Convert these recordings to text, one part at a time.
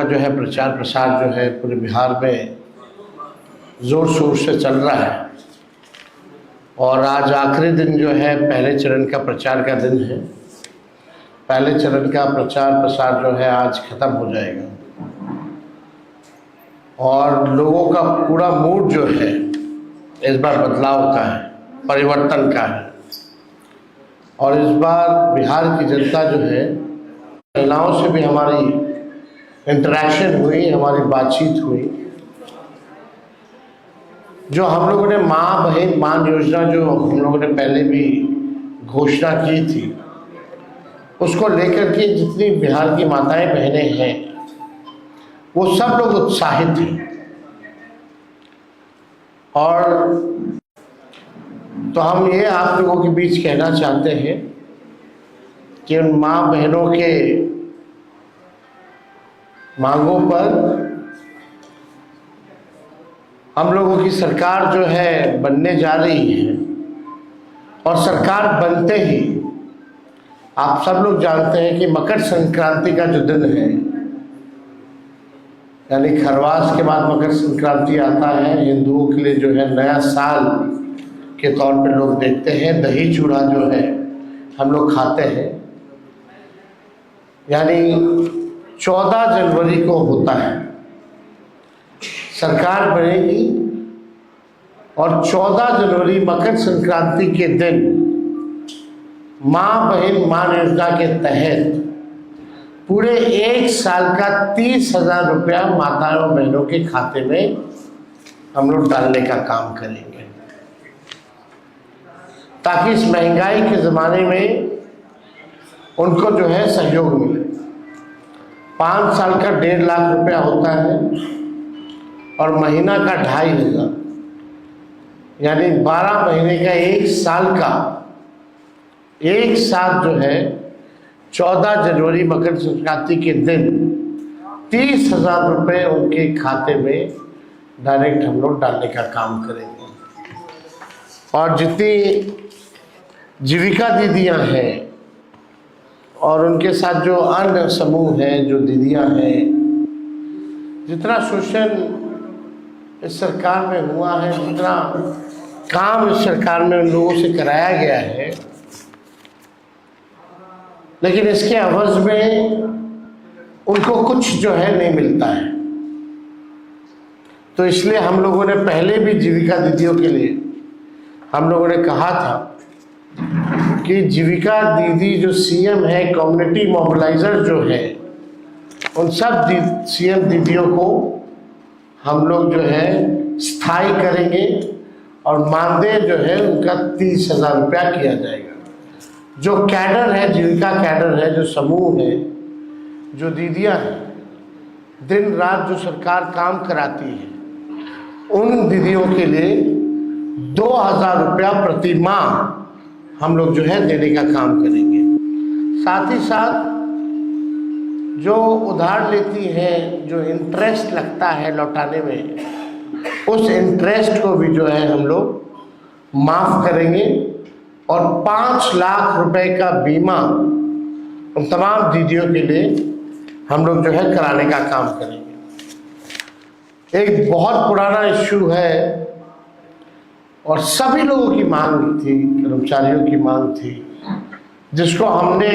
जो है प्रचार प्रसार जो है पूरे बिहार में ज़ोर शोर से चल रहा है और आज आखिरी दिन जो है पहले चरण का प्रचार का दिन है। पहले चरण का प्रचार प्रसार जो है आज ख़त्म हो जाएगा और लोगों का पूरा मूड जो है इस बार बदलाव का है, परिवर्तन का है। और इस बार बिहार की जनता जो है, महिलाओं से भी हमारी इंटरेक्शन हुई, हमारी बातचीत हुई। जो हम लोगों ने माँ बहन मान योजना जो हम लोगों ने पहले भी घोषणा की थी, उसको लेकर के जितनी बिहार की माताएं बहनें हैं वो सब लोग उत्साहित हैं। और तो हम ये आप लोगों के बीच कहना चाहते हैं कि उन माँ बहनों के मांगों पर हम लोगों की सरकार जो है बनने जा रही है। और सरकार बनते ही आप सब लोग जानते हैं कि मकर संक्रांति का जो दिन है, यानी खरवास के बाद मकर संक्रांति आता है। हिंदुओं के लिए जो है नया साल के तौर पे लोग देखते हैं। दही चूड़ा जो है हम लोग खाते हैं, यानी 14 जनवरी को होता है सरकार बनेगी और 14 जनवरी मकर संक्रांति के दिन माँ बहन मान योजना के तहत पूरे 1 साल का 30,000 रुपया माताओं बहनों के खाते में हम लोग डालने का काम करेंगे, ताकि इस महंगाई के ज़माने में उनको जो है सहयोग मिले। 5 साल का 1.5 लाख रुपया होता है और महीना का 2,500, यानी 12 महीने का 1 साल का एक साथ जो है 14 जनवरी मकर संक्रांति के दिन 30,000 रुपये उनके खाते में डायरेक्ट हम लोग डालने का काम करेंगे। और जितनी जीविका दीदियां हैं और उनके साथ जो अन्य समूह हैं, जो दीदियां हैं, जितना शोषण इस सरकार में हुआ है, जितना काम इस सरकार में उन लोगों से कराया गया है, लेकिन इसके अवज़ में उनको कुछ जो है नहीं मिलता है। तो इसलिए हम लोगों ने पहले भी जीविका दीदियों के लिए हम लोगों ने कहा था कि जीविका दीदी जो सीएम है, कम्युनिटी मोबिलाइजर जो है, उन सब सीएम दीदियों को हम लोग जो है स्थायी करेंगे और मानदेय जो है उनका 30,000 रुपया किया जाएगा। जो कैडर है, जीविका कैडर है, जो समूह है, जो दीदियां हैं, दिन रात जो सरकार काम कराती है, उन दीदियों के लिए 2,000 रुपया प्रति माह हम लोग जो है देने का काम करेंगे। साथ ही साथ जो उधार लेती हैं, जो इंटरेस्ट लगता है लौटाने में, उस इंटरेस्ट को भी जो है हम लोग माफ़ करेंगे और 5 लाख रुपए का बीमा उन तमाम दीदियों के लिए हम लोग जो है कराने का काम करेंगे। एक बहुत पुराना इश्यू है और सभी लोगों की मांग थी, कर्मचारियों की मांग थी, जिसको हमने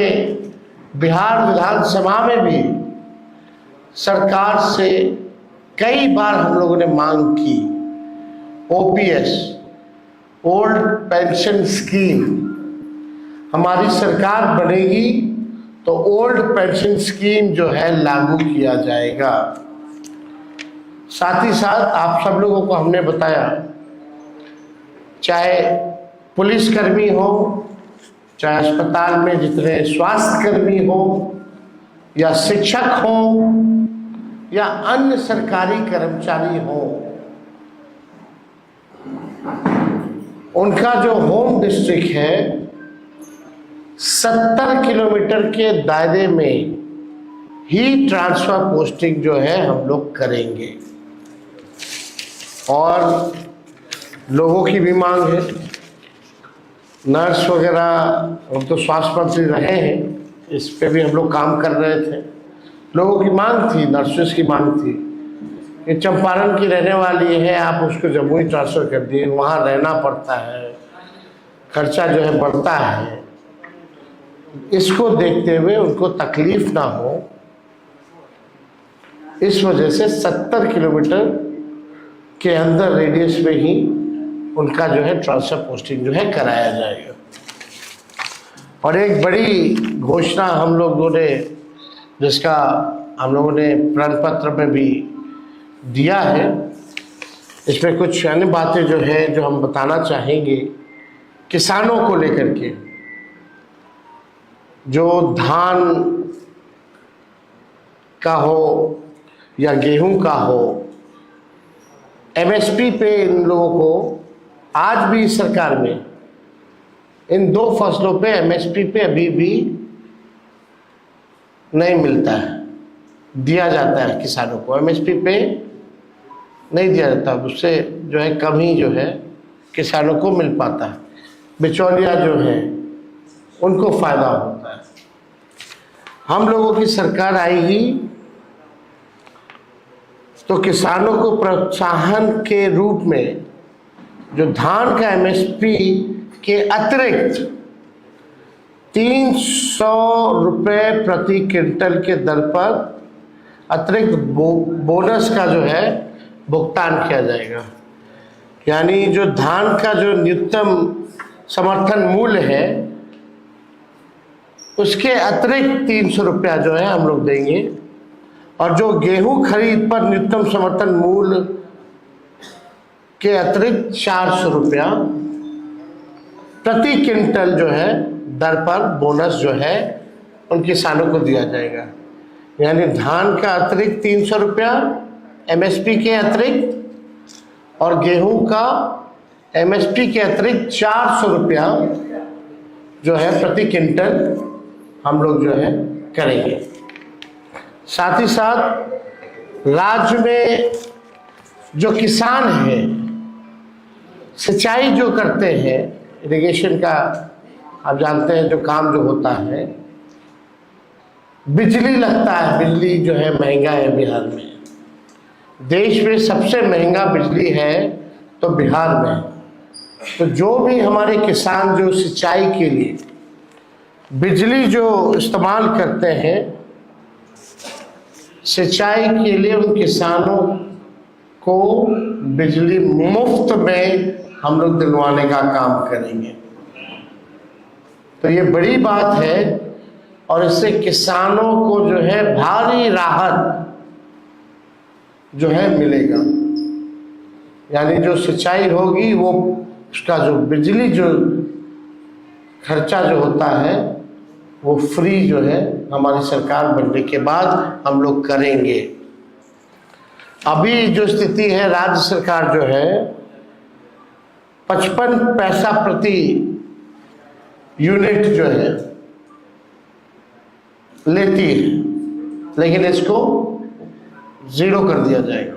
बिहार विधानसभा में भी सरकार से कई बार हम लोगों ने मांग की। ओपीएस, ओल्ड पेंशन स्कीम, हमारी सरकार बनेगी तो ओल्ड पेंशन स्कीम जो है लागू किया जाएगा। साथ ही साथ आप सब लोगों को हमने बताया, चाहे पुलिसकर्मी हो, चाहे अस्पताल में जितने स्वास्थ्य कर्मी हो, या शिक्षक हो, या अन्य सरकारी कर्मचारी हो, उनका जो होम डिस्ट्रिक्ट है 70 किलोमीटर के दायरे में ही ट्रांसफर पोस्टिंग जो है हम लोग करेंगे। और लोगों की भी मांग है, नर्स वगैरह, हम तो स्वास्थ्य मंत्री रहे हैं, इस पे भी हम लोग काम कर रहे थे। लोगों की मांग थी, नर्सेस की मांग थी कि चंपारण की रहने वाली है, आप उसको जम्मू ट्रांसफ़र कर दिए, वहाँ रहना पड़ता है, खर्चा जो है बढ़ता है। इसको देखते हुए उनको तकलीफ ना हो, इस वजह से 70 किलोमीटर के अंदर रेडियस में ही उनका जो है ट्रांसफर पोस्टिंग जो है कराया जाएगा। और एक बड़ी घोषणा हम लोगों ने, जिसका हम लोगों ने प्रण पत्र में भी दिया है, इसमें कुछ अन्य बातें जो है जो हम बताना चाहेंगे किसानों को लेकर के। जो धान का हो या गेहूं का हो, एमएसपी पे इन लोगों को आज भी सरकार में इन दो फसलों पे एमएसपी पे अभी भी नहीं मिलता है। दिया जाता है किसानों को, एमएसपी पे नहीं दिया जाता, उससे जो है कम ही जो है किसानों को मिल पाता है। बिचौलिया जो है उनको फायदा होता है। हम लोगों की सरकार आएगी तो किसानों को प्रोत्साहन के रूप में जो धान का एमएसपी के अतिरिक्त 300 रुपये प्रति क्विंटल के दर पर अतिरिक्त बोनस का जो है भुगतान किया जाएगा। यानी जो धान का जो न्यूनतम समर्थन मूल्य है उसके अतिरिक्त 300 रुपया जो है हम लोग देंगे, और जो गेहूं खरीद पर न्यूनतम समर्थन मूल्य के अतिरिक्त 400 रुपया प्रति क्विंटल जो है दर पर बोनस जो है उन किसानों को दिया जाएगा। यानी धान का अतिरिक्त 300 रुपया एमएसपी के अतिरिक्त, और गेहूं का एमएसपी के अतिरिक्त 400 रुपया जो है प्रति क्विंटल हम लोग जो है करेंगे। साथ ही साथ राज्य में जो किसान हैं, सिंचाई जो करते हैं, इरिगेशन का आप जानते हैं जो काम जो होता है, बिजली लगता है, बिजली जो है महंगा है बिहार में। देश में सबसे महंगा बिजली है तो बिहार में। तो जो भी हमारे किसान जो सिंचाई के लिए बिजली जो इस्तेमाल करते हैं, सिंचाई के लिए उन किसानों को बिजली मुफ्त में हम लोग दिलवाने का काम करेंगे। तो ये बड़ी बात है और इससे किसानों को जो है भारी राहत जो है मिलेगा। यानी जो सिंचाई होगी वो उसका जो बिजली जो खर्चा जो होता है वो फ्री जो है हमारी सरकार बनने के बाद हम लोग करेंगे। अभी जो स्थिति है, राज्य सरकार जो है 55 पैसा प्रति यूनिट जो है लेती है, लेकिन इसको 0 कर दिया जाएगा।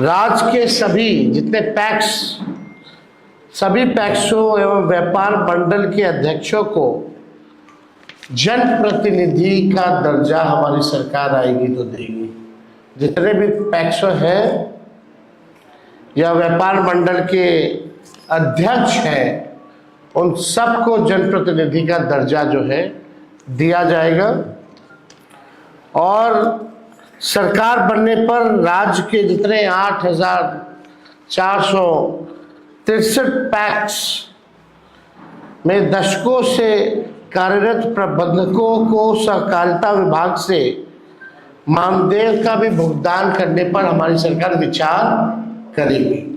राज्य के सभी जितने पैक्स, सभी पैक्सों एवं व्यापार मंडल के अध्यक्षों को जनप्रतिनिधि का दर्जा हमारी सरकार आएगी तो देगी। जितने भी पैक्सों हैं या व्यापार मंडल के अध्यक्ष हैं, उन सबको जनप्रतिनिधि का दर्जा जो है दिया जाएगा। और सरकार बनने पर राज्य के जितने 8,463 पैक्स में दशकों से कार्यरत प्रबंधकों को सहकारिता विभाग से मानदेय का भी भुगतान करने पर हमारी सरकार विचार करेगी।